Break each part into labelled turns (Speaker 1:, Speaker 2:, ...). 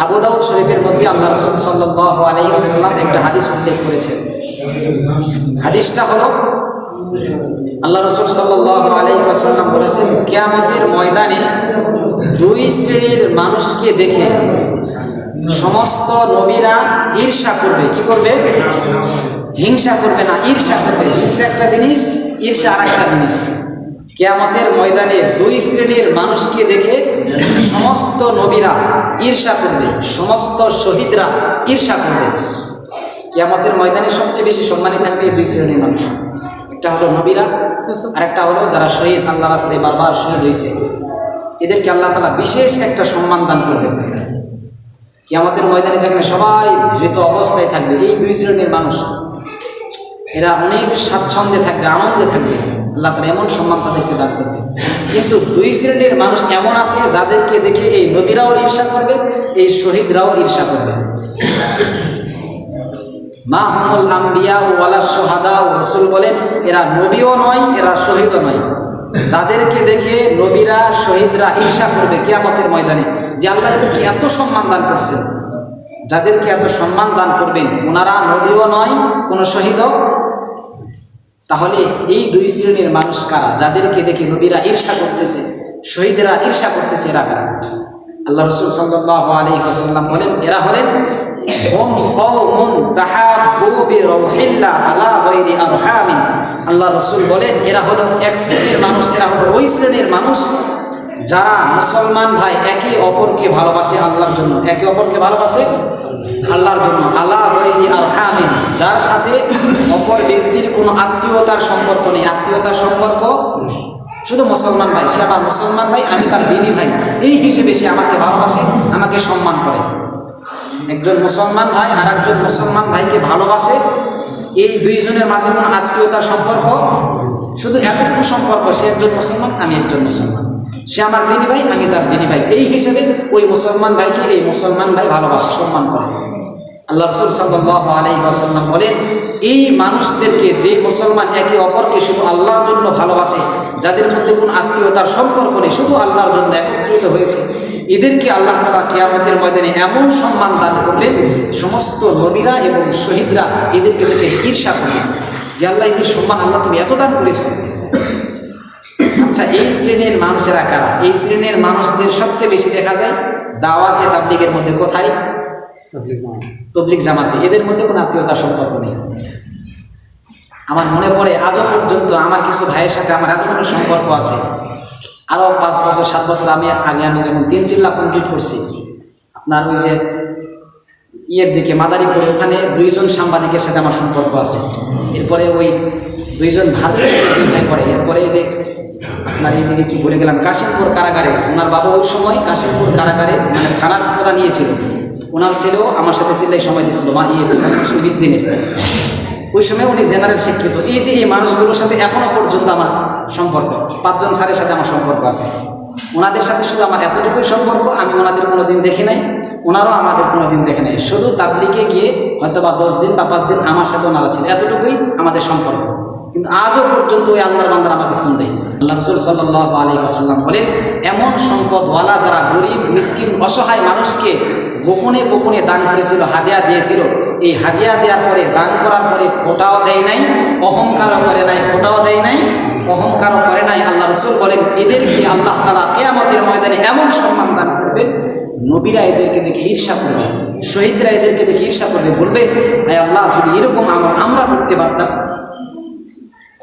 Speaker 1: আবু দাউদ শরীফের মধ্যে আল্লাহ রাসূল সাল্লাল্লাহু আলাইহি ওয়াসাল্লাম একটা হাদিস উল্লেখ করেছেন। হাদিসটা হলো আল্লাহ রাসূল সাল্লাল্লাহু আলাইহি ওয়াসাল্লাম বলেছেন, কিয়ামতের ময়দানে দুই শ্রেণীর মানুষকে দেখে সমস্ত নবীরা ঈর্ষা করবে। কি করবে? হিংসা করবে না, ঈর্ষা করবে। হিংসা একটা জিনিস, ঈর্ষা আর একটা জিনিস। কিয়ামতের ময়দানে দুই শ্রেণীর মানুষকে দেখে সমস্ত নবীরা ঈর্ষা করবে, সমস্ত শহীদরা ঈর্ষা করবে। কিয়ামতের ময়দানে সবচেয়ে বেশি সম্মানী থাকবে দুই শ্রেণীর মানুষ। একটা হলো নবীরা, আর একটা হলো যারা শহীদ, আল্লাহ রাস্তায় বারবার শহীদ হয়েছে। এদেরকে আল্লাহ তাআলা বিশেষ একটা সম্মান দান করবেন। কিয়ামতের ময়দানে যেখানে সবাই ধৃত অবস্থায় থাকবে, এই দুই শ্রেণীর মানুষ এরা অনেক স্বাচ্ছন্দ্যে থাকবে, আনন্দে থাকবে। আল্লাহ তাআলা এমন সম্মান তাদেরকে দান করবে। কিন্তু দুই শ্রেণীর মানুষ এমন আছে যাদেরকে দেখে এই নবীরাও ঈর্ষা করবে, এই শহীদরাও ঈর্ষা করবে। মা হুমুল আম্বিয়া ওয়ালা শুহাদা, রাসূল বলেন এরা নবীও নয়, এরা শহীদও নয়। যাদেরকে দেখে নবীরা শহীদরা ঈর্ষা করবে কিয়ামতের ময়দানে, যে আল্লাহ এদেরকে এত সম্মান দান করছেন, যাদেরকে এত সম্মান দান করবেন ওনারা নবীও নয়, কোনো শহীদও। তাহলে এই দুই শ্রেণীর মানুষ কারা? যাদেরকে দেখে নবীরা ঈর্ষা করতেছে, শহীদরা ঈর্ষা করতেছে, এরা কারা? আল্লাহ রাসূল সাল্লাল্লাহু আলাইহি ওয়াসাল্লাম বলেন এরা হলেন হুম কওমুন তাহাব্বু বিরূহিল্লাহ আলা গায়রি আরহামিন। আল্লাহ রাসূল বলেন এরা হলো এক শ্রেণীর মানুষ, এরা হলো ওই শ্রেণীর মানুষ যারা মুসলমান ভাই একে অপরকে ভালোবাসে আল্লাহর জন্য, একে অপরকে ভালোবাসে আল্লাহর জন্য। আলা গায়রি আরহামিন, যার সাথে অপর ব্যক্তির কোনো আত্মীয়তার সম্পর্ক নেই, আত্মীয়তার সম্পর্ক শুধু মুসলমান ভাই, সে আমার মুসলমান ভাই, আমি তার দিনী ভাই, এই হিসেবে সে আমাকে ভালোবাসে, আমাকে সম্মান করে। একজন মুসলমান ভাই আর একজন মুসলমান ভাইকে ভালোবাসে, এই দুইজনের মাঝে কোনো আত্মীয়তার সম্পর্ক, শুধু এতটুকু সম্পর্ক, সে একজন মুসলমান, আমি একজন মুসলমান, সে আমার দিনী ভাই, আমি তার দিনী ভাই, এই হিসেবে ওই মুসলমান ভাইকে এই মুসলমান ভাই ভালোবাসে, সম্মান করে। আল্লাহ রাসূল সাল্লাল্লাহু আলাইহি ওয়াসাল্লাম বলেন এই মানুষদেরকে, যে মুসলমান একে অপরকে শুধু আল্লাহর জন্য ভালোবাসে, যাদের মধ্যে কোনো আত্মীয়তার সম্পর্ক নেই, শুধু আল্লাহর জন্য একত্রিত হয়েছে, এদেরকে আল্লাহ তাআলা কিয়ামতের ময়দানে এমন সম্মান দান করবেন, সমস্ত নবীরা এবং শহীদরা এদেরকে দেখে ঈর্ষা করবে, যে আল্লাহ এদের সম্মান, আল্লাহ তুমি এত দান করেছো। আচ্ছা, এই শ্রেণীর মানুষেরা কারা? এই শ্রেণীর মানুষদের সবচেয়ে বেশি দেখা যায় দাওয়াতে তাবলীগের মধ্যে। কোথায়? তাবলীগ জামাতে। এদের মধ্যে কোনো আত্মীয়তার সম্পর্ক নেই। আমার মনে পড়ে আজও পর্যন্ত আমার কিছু ভাইয়ের সাথে আমার এতটুকু সম্পর্ক আছে। আরও 5 বছর 7 বছর আগে আমি যখন 3 চিল্লা কমপ্লিট করছি, আপনার ওই যে ইয়ের দিকে মাদারীপুর, ওখানে 2 জন সাংবাদিকের সাথে আমার সম্পর্ক আছে। এরপরে ওই 2 জন ভার্সিটির 2 ভাই পড়ে। এরপরে যে আপনার এইদিকে কি বলে গেলাম, কাশিমপুর কারাগারে ওনার বাবা ওই সময় কাশিমপুর কারাগারে মানে থানার প্রধান নিয়েছিল। ওনার ছেলেও আমার সাথে চিল্লাই সময় দিয়েছিল 20 দিনে। ওই সময় উনি জেনারেল শিক্ষিত। এই যে এই মানুষগুলোর সাথে এখনও পর্যন্ত আমার সম্পর্ক, 5 জন স্যারের সাথে আমার সম্পর্ক আছে। ওনাদের সাথে শুধু আমার এতটুকুই সম্পর্ক, আমি ওনাদের কোনো দিন দেখি নাই, ওনারাও আমাদের কোনো দিন দেখে নাই। শুধু তাবলীগে গিয়ে হয়তো বা 10 দিন বা 5 দিন আমার সাথে ওনারা ছিল, এতটুকুই আমাদের সম্পর্ক। কিন্তু আজও পর্যন্ত ওই আল্লাহর বান্দারা আমাকে ফোন দেয়। আল্লাহ রাসূল সাল্লাল্লাহু আলাইহি ওয়াসাল্লাম বলেন এমন সম্পদওয়ালা যারা গরিব মিসকিন অসহায় মানুষকে গোপনে গোপনে দান করেছিল, হাদিয়া দিয়েছিল, এই হাদিয়া দেওয়ার পরে, দান করার পরে ফোঁটাও দেয় নাই, অহংকারও করে নাই, ফোঁটাও দেয় নাই, অহংকারও করে নাই। আল্লাহ রাসূল বলেন এদেরকে আল্লাহ তাআলা কিয়ামতের ময়দানে এমন সম্মান দান করবেন, নবীরা এদেরকে দেখে ঈর্ষা করবে, শহীদরা এদেরকে দেখে ঈর্ষা করবে, বলবে আয় আল্লাহ যদি এরকম আমল আমরা করতে পারতাম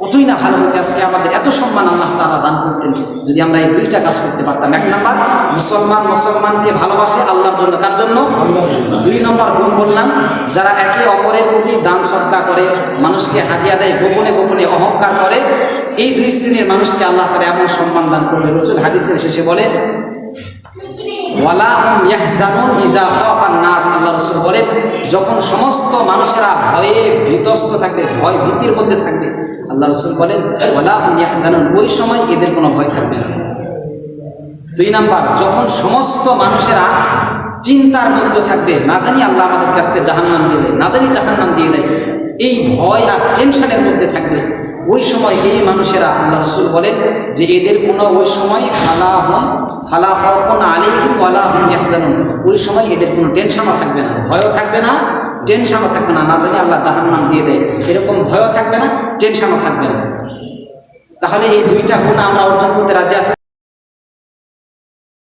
Speaker 1: কতই না ভালো হতে, আজকে আমাদের এত সম্মান আল্লাহ তাআলা দান করতেন যদি আমরা এই 2টা কাজ করতে পারতাম। 1 নম্বর, মুসলমানকে ভালোবাসে আল্লাহর জন্য। কার জন্য? 2 নম্বর গুণ বললাম, যারা একে অপরের প্রতি দান সদকা করে, মানুষকে হাদিয়া দেয়, গোপনে গোপনে অহংকার করে, এই 2 শ্রেণীর মানুষকে আল্লাহ তাআলা এমন সম্মান দান করবে। রাসূল হাদিসের শেষে বলেন ওয়ালা হুম ইয়াহজানুন ইযা খাফান নাস। আল্লাহ রাসূল বলেন যখন সমস্ত মানুষেরা ভয়ে ভীতস্ত থাকবে, ভয় ভীতির মধ্যে থাকবে, আল্লাহ রাসূল বলেন ওয়ালা হুম ইয়াহজানুন, ওই সময় এদের কোনো ভয় থাকবে না। 2 নাম্বার, যখন সমস্ত মানুষেরা চিন্তার মধ্যে থাকবে, না জানি আল্লাহ আমাদের কাছে জাহান্নাম দিয়ে দেয়, না জানি জাহান্নাম দিয়ে দেয়, এই ভয় আর টেনশনের মধ্যে থাকবে, ওই সময় এই মানুষেরা, আল্লাহ রাসূল বলেন যে এদের কোনো ওই সময় ফালাহুম ফালা খাউফুন আলাইহিম ওয়ালা হুম ইয়াহজানুন, ওই সময় এদের কোনো টেনশনও থাকবে না, ভয়ও থাকবে না, টেনশনও থাকবে না, না জানি আল্লাহ জাহান্নাম দিয়ে দেয় এরকম ভয়ও থাকবে না, টেনশনও থাকবে না। তাহলে এই দুইটা গুণ আমরা অর্জন করতে রাজি আছি।